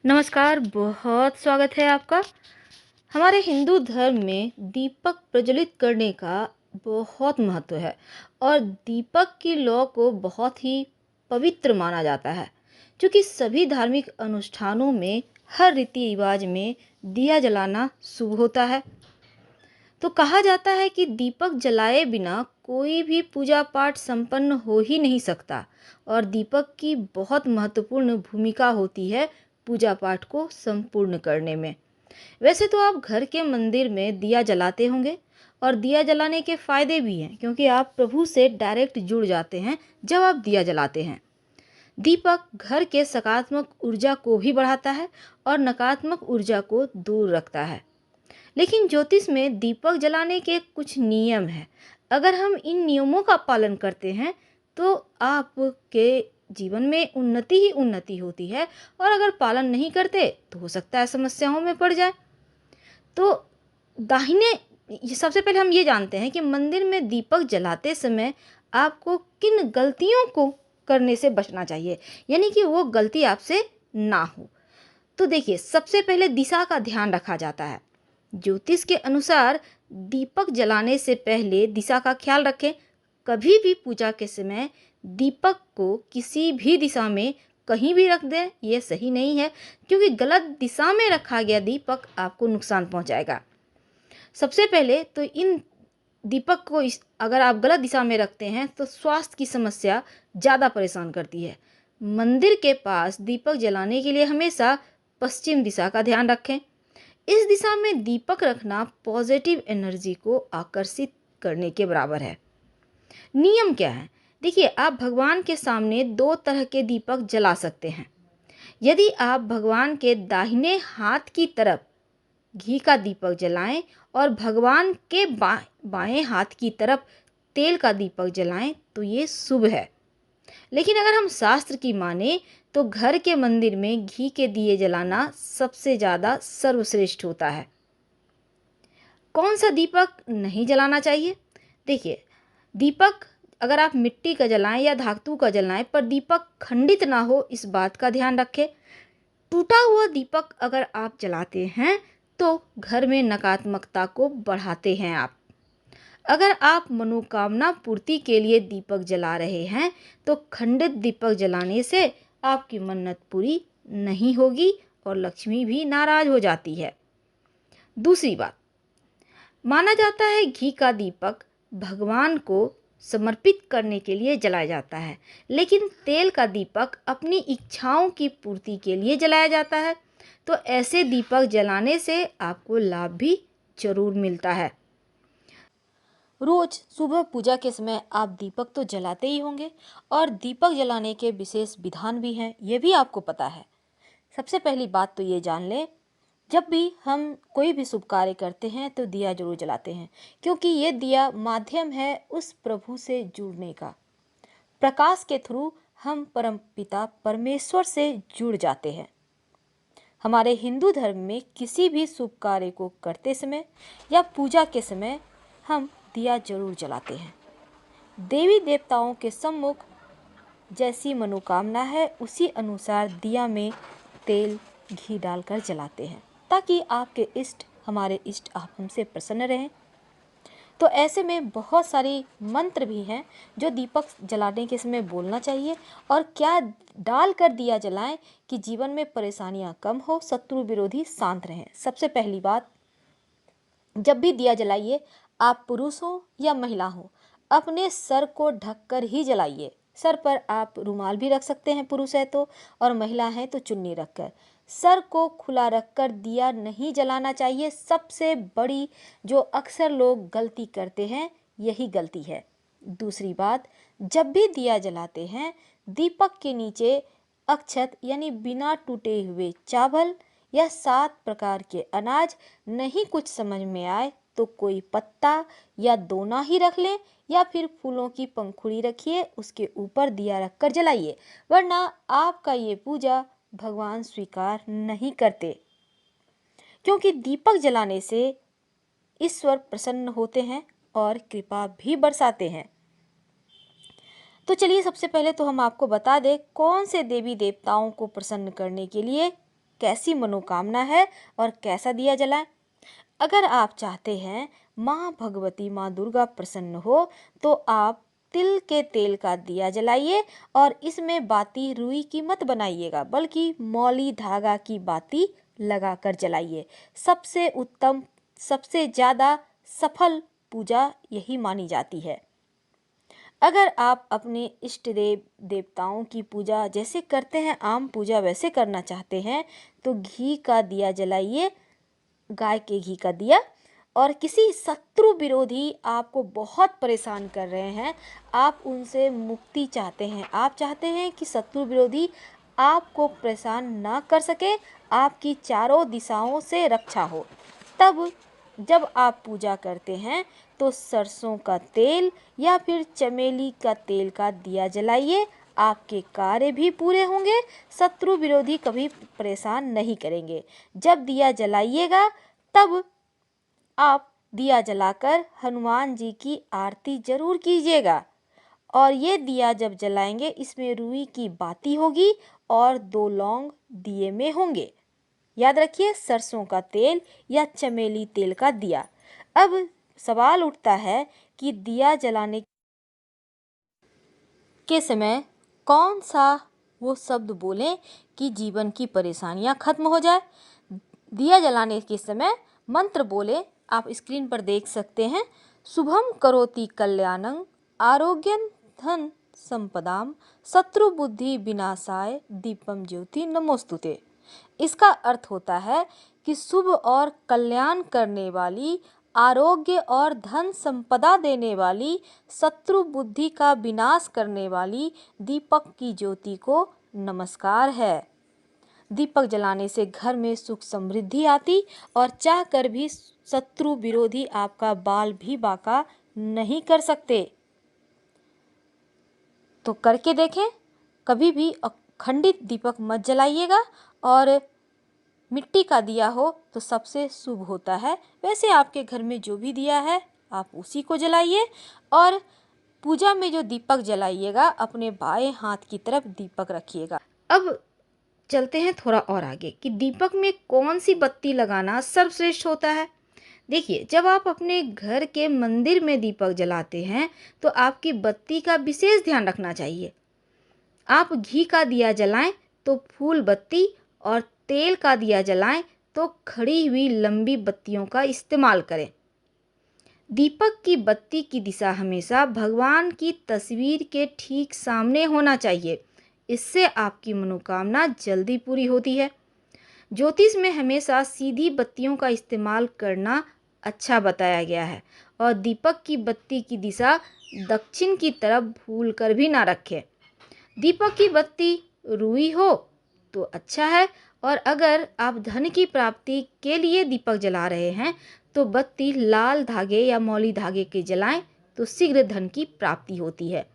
नमस्कार, बहुत स्वागत है आपका। हमारे हिंदू धर्म में दीपक प्रज्वलित करने का बहुत महत्व है और दीपक की लौ को बहुत ही पवित्र माना जाता है, क्योंकि सभी धार्मिक अनुष्ठानों में हर रीति रिवाज में दिया जलाना शुभ होता है। तो कहा जाता है कि दीपक जलाए बिना कोई भी पूजा पाठ संपन्न हो ही नहीं सकता और दीपक की बहुत महत्वपूर्ण भूमिका होती है पूजा पाठ को संपूर्ण करने में। वैसे तो आप घर के मंदिर में दिया जलाते होंगे और दिया जलाने के फायदे भी हैं, क्योंकि आप प्रभु से डायरेक्ट जुड़ जाते हैं जब आप दिया जलाते हैं। दीपक घर के सकारात्मक ऊर्जा को भी बढ़ाता है और नकारात्मक ऊर्जा को दूर रखता है। लेकिन ज्योतिष में दीपक जलाने के कुछ नियम हैं। अगर हम इन नियमों का पालन करते हैं तो आपके जीवन में उन्नति ही उन्नति होती है, और अगर पालन नहीं करते तो हो सकता है समस्याओं में पड़ जाए। तो दाहिने सबसे पहले हम ये जानते हैं कि मंदिर में दीपक जलाते समय आपको किन गलतियों को करने से बचना चाहिए, यानी कि वो गलती आपसे ना हो। तो देखिए, सबसे पहले दिशा का ध्यान रखा जाता है। ज्योतिष के अनुसार दीपक जलाने से पहले दिशा का ख्याल रखें। कभी भी पूजा के समय दीपक को किसी भी दिशा में कहीं भी रख दें, यह सही नहीं है, क्योंकि गलत दिशा में रखा गया दीपक आपको नुकसान पहुंचाएगा। सबसे पहले तो इन दीपक को अगर आप गलत दिशा में रखते हैं तो स्वास्थ्य की समस्या ज़्यादा परेशान करती है। मंदिर के पास दीपक जलाने के लिए हमेशा पश्चिम दिशा का ध्यान रखें। इस दिशा में दीपक रखना पॉजिटिव एनर्जी को आकर्षित करने के बराबर है। नियम क्या है? देखिए, आप भगवान के सामने दो तरह के दीपक जला सकते हैं। यदि आप भगवान के दाहिने हाथ की तरफ घी का दीपक जलाएं और भगवान के बाएं हाथ की तरफ तेल का दीपक जलाएं तो ये शुभ है। लेकिन अगर हम शास्त्र की माने तो घर के मंदिर में घी के दिए जलाना सबसे ज़्यादा सर्वश्रेष्ठ होता है। कौन सा दीपक नहीं जलाना चाहिए? देखिए, दीपक अगर आप मिट्टी का जलाएं या धातु का जलाएं, पर दीपक खंडित ना हो, इस बात का ध्यान रखें। टूटा हुआ दीपक अगर आप जलाते हैं तो घर में नकारात्मकता को बढ़ाते हैं आप। अगर आप मनोकामना पूर्ति के लिए दीपक जला रहे हैं तो खंडित दीपक जलाने से आपकी मन्नत पूरी नहीं होगी और लक्ष्मी भी नाराज हो जाती है। दूसरी बात, माना जाता है घी का दीपक भगवान को समर्पित करने के लिए जलाया जाता है, लेकिन तेल का दीपक अपनी इच्छाओं की पूर्ति के लिए जलाया जाता है। तो ऐसे दीपक जलाने से आपको लाभ भी जरूर मिलता है। रोज सुबह पूजा के समय आप दीपक तो जलाते ही होंगे, और दीपक जलाने के विशेष विधान भी हैं, ये भी आपको पता है। सबसे पहली बात तो ये जान लें, जब भी हम कोई भी शुभ कार्य करते हैं तो दिया जरूर जलाते हैं, क्योंकि ये दिया माध्यम है उस प्रभु से जुड़ने का। प्रकाश के थ्रू हम परमपिता परमेश्वर से जुड़ जाते हैं। हमारे हिंदू धर्म में किसी भी शुभ कार्य को करते समय या पूजा के समय हम दिया जरूर जलाते हैं। देवी देवताओं के सम्मुख जैसी मनोकामना है उसी अनुसार दिया में तेल घी डालकर जलाते हैं, ताकि आपके इष्ट, हमारे इष्ट, आप हमसे प्रसन्न रहें। तो ऐसे में बहुत सारी मंत्र भी हैं जो दीपक जलाने के समय बोलना चाहिए, और क्या डालकर दिया जलाएं कि जीवन में परेशानियां कम हो, शत्रु विरोधी शांत रहें। सबसे पहली बात, जब भी दिया जलाइए, आप पुरुष हो या महिला हो, अपने सर को ढककर ही जलाइए। सर पर आप रुमाल भी रख सकते हैं पुरुष है तो, और महिला है तो चुन्नी रखकर। सर को खुला रखकर दिया नहीं जलाना चाहिए। सबसे बड़ी जो अक्सर लोग गलती करते हैं, यही गलती है। दूसरी बात, जब भी दिया जलाते हैं दीपक के नीचे अक्षत यानी बिना टूटे हुए चावल या 7 प्रकार के अनाज, नहीं कुछ समझ में आए तो कोई पत्ता या दोना ही रख लें, या फिर फूलों की पंखुड़ी रखिए, उसके ऊपर दिया रखकर जलाइए, वरना आपका ये पूजा भगवान स्वीकार नहीं करते। क्योंकि दीपक जलाने से ईश्वर प्रसन्न होते हैं और कृपा भी बरसाते हैं। तो चलिए, सबसे पहले तो हम आपको बता दें कौन से देवी देवताओं को प्रसन्न करने के लिए कैसी मनोकामना है और कैसा दिया जलाएं। अगर आप चाहते हैं माँ भगवती माँ दुर्गा प्रसन्न हो तो आप तिल के तेल का दिया जलाइए और इसमें बाती रुई की मत बनाइएगा, बल्कि मौली धागा की बाती लगाकर जलाइए। सबसे उत्तम, सबसे ज़्यादा सफल पूजा यही मानी जाती है। अगर आप अपने इष्ट देव देवताओं की पूजा जैसे करते हैं, आम पूजा वैसे करना चाहते हैं, तो घी का दिया जलाइए, गाय के घी का दिया। और किसी शत्रु विरोधी आपको बहुत परेशान कर रहे हैं, आप उनसे मुक्ति चाहते हैं, आप चाहते हैं कि शत्रु विरोधी आपको परेशान ना कर सके, आपकी चारों दिशाओं से रक्षा हो, तब जब आप पूजा करते हैं तो सरसों का तेल या फिर चमेली का तेल का दिया जलाइए। आपके कार्य भी पूरे होंगे, शत्रु विरोधी कभी परेशान नहीं करेंगे। जब दिया जलाइएगा तब आप दिया जलाकर हनुमान जी की आरती जरूर कीजिएगा। और ये दिया जब जलाएंगे इसमें रुई की बाती होगी और 2 लौंग दिए में होंगे। याद रखिए, सरसों का तेल या चमेली तेल का दिया। अब सवाल उठता है कि दिया जलाने के समय कौन सा वो शब्द बोलें कि जीवन की परेशानियां खत्म हो जाए। दिया जलाने के समय मंत्र बोले, आप स्क्रीन पर देख सकते हैं। शुभम करोति कल्याणं आरोग्यं धन संपदाम शत्रु बुद्धि विनाशाय दीपम ज्योति नमोस्तुते। इसका अर्थ होता है कि शुभ और कल्याण करने वाली, आरोग्य और धन संपदा देने वाली, शत्रु बुद्धि का विनाश करने वाली दीपक की ज्योति को नमस्कार है। दीपक जलाने से घर में सुख समृद्धि आती और चाह कर भी शत्रु विरोधी आपका बाल भी बांका नहीं कर सकते। तो करके देखें, कभी भी अखंडित दीपक मत जलाइएगा, और मिट्टी का दिया हो तो सबसे शुभ होता है। वैसे आपके घर में जो भी दिया है आप उसी को जलाइए, और पूजा में जो दीपक जलाइएगा अपने बाएं हाथ की तरफ दीपक रखिएगा। अब चलते हैं थोड़ा और आगे कि दीपक में कौन सी बत्ती लगाना सर्वश्रेष्ठ होता है। देखिए, जब आप अपने घर के मंदिर में दीपक जलाते हैं तो आपकी बत्ती का विशेष ध्यान रखना चाहिए। आप घी का दिया जलाएं तो फूल बत्ती, और तेल का दिया जलाएं तो खड़ी हुई लंबी बत्तियों का इस्तेमाल करें। दीपक की बत्ती की दिशा हमेशा भगवान की तस्वीर के ठीक सामने होना चाहिए। इससे आपकी मनोकामना जल्दी पूरी होती है। ज्योतिष में हमेशा सीधी बत्तियों का इस्तेमाल करना अच्छा बताया गया है, और दीपक की बत्ती की दिशा दक्षिण की तरफ भूल कर भी ना रखें। दीपक की बत्ती रुई हो तो अच्छा है, और अगर आप धन की प्राप्ति के लिए दीपक जला रहे हैं तो बत्ती लाल धागे या मौली धागे के जलाएं तो शीघ्र धन की प्राप्ति होती है।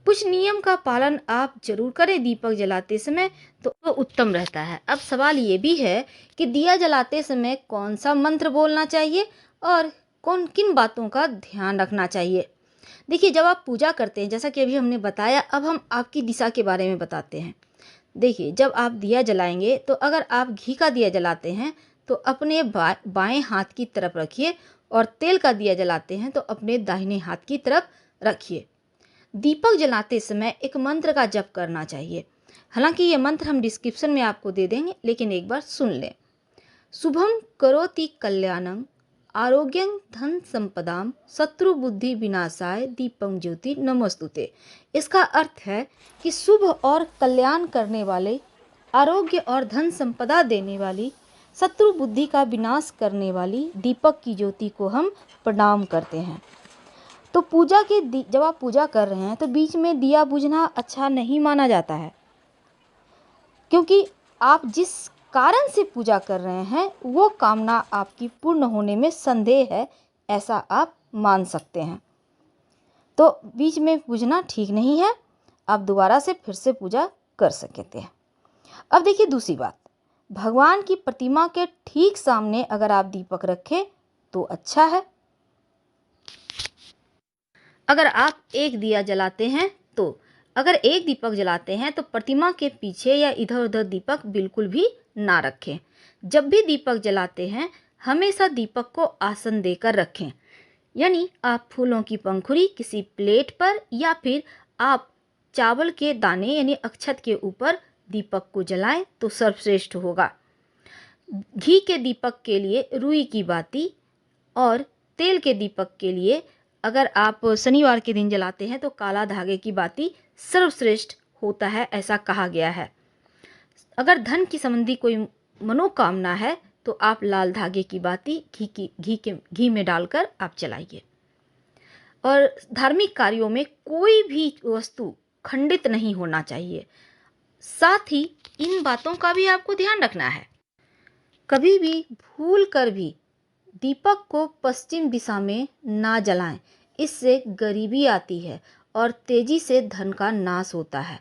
कुछ नियम का पालन आप जरूर करें दीपक जलाते समय, तो उत्तम रहता है। अब सवाल ये भी है कि दिया जलाते समय कौन सा मंत्र बोलना चाहिए और कौन किन बातों का ध्यान रखना चाहिए। देखिए, जब आप पूजा करते हैं, जैसा कि अभी हमने बताया, अब हम आपकी दिशा के बारे में बताते हैं। देखिए, जब आप दिया जलाएंगे तो अगर आप घी का दिया जलाते हैं तो अपने बाएं हाथ की तरफ रखिए, और तेल का दिया जलाते हैं तो अपने दाहिने हाथ की तरफ रखिए। दीपक जलाते समय एक मंत्र का जप करना चाहिए। हालांकि ये मंत्र हम डिस्क्रिप्शन में आपको दे देंगे, लेकिन एक बार सुन लें। शुभम करोति कल्याणं आरोग्यं धन संपदाम शत्रु बुद्धि विनाशाय दीपम ज्योति नमोस्तुते। इसका अर्थ है कि शुभ और कल्याण करने वाले, आरोग्य और धन संपदा देने वाली, शत्रु बुद्धि का विनाश करने वाली दीपक की ज्योति को हम प्रणाम करते हैं। तो पूजा के जब आप पूजा कर रहे हैं तो बीच में दिया बुझना अच्छा नहीं माना जाता है, क्योंकि आप जिस कारण से पूजा कर रहे हैं वो कामना आपकी पूर्ण होने में संदेह है, ऐसा आप मान सकते हैं। तो बीच में बुझना ठीक नहीं है, आप दोबारा से फिर से पूजा कर सकते हैं। अब देखिए दूसरी बात, भगवान की प्रतिमा के ठीक सामने अगर आप दीपक रखें तो अच्छा है। अगर आप एक दिया जलाते हैं तो अगर एक दीपक जलाते हैं तो प्रतिमा के पीछे या इधर उधर दीपक बिल्कुल भी ना रखें। जब भी दीपक जलाते हैं हमेशा दीपक को आसन देकर रखें, यानी आप फूलों की पंखुड़ी किसी प्लेट पर या फिर आप चावल के दाने यानी अक्षत के ऊपर दीपक को जलाएं तो सर्वश्रेष्ठ होगा। घी के दीपक के लिए रुई की बाती और तेल के दीपक के लिए अगर आप शनिवार के दिन जलाते हैं तो काला धागे की बाती सर्वश्रेष्ठ होता है, ऐसा कहा गया है। अगर धन की संबंधी कोई मनोकामना है तो आप लाल धागे की बाती घी में डालकर आप जलाइए। और धार्मिक कार्यों में कोई भी वस्तु खंडित नहीं होना चाहिए। साथ ही इन बातों का भी आपको ध्यान रखना है। कभी भी भूल कर भी दीपक को पश्चिम दिशा में ना जलाएं, इससे गरीबी आती है और तेजी से धन का नाश होता है।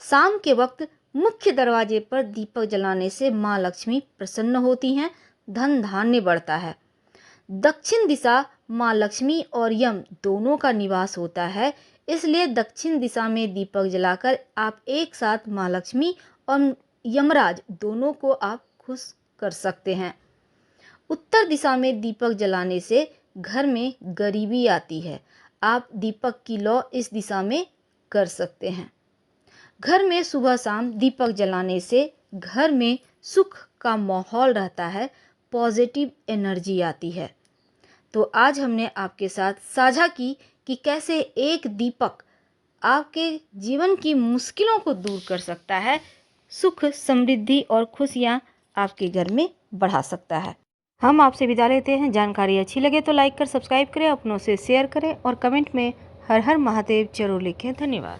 शाम के वक्त मुख्य दरवाजे पर दीपक जलाने से माँ लक्ष्मी प्रसन्न होती हैं, धन धान्य बढ़ता है। दक्षिण दिशा माँ लक्ष्मी और यम दोनों का निवास होता है, इसलिए दक्षिण दिशा में दीपक जलाकर आप एक साथ माँ लक्ष्मी और यमराज दोनों को आप खुश कर सकते हैं। उत्तर दिशा में दीपक जलाने से घर में गरीबी आती है। आप दीपक की लौ इस दिशा में कर सकते हैं। घर में सुबह शाम दीपक जलाने से घर में सुख का माहौल रहता है, पॉजिटिव एनर्जी आती है। तो आज हमने आपके साथ साझा की कि कैसे एक दीपक आपके जीवन की मुश्किलों को दूर कर सकता है, सुख समृद्धि और खुशियाँ आपके घर में बढ़ा सकता है। हम आपसे विदा लेते हैं। जानकारी अच्छी लगे तो लाइक कर सब्सक्राइब करें, अपनों से शेयर करें और कमेंट में हर हर महादेव जरूर लिखें। धन्यवाद।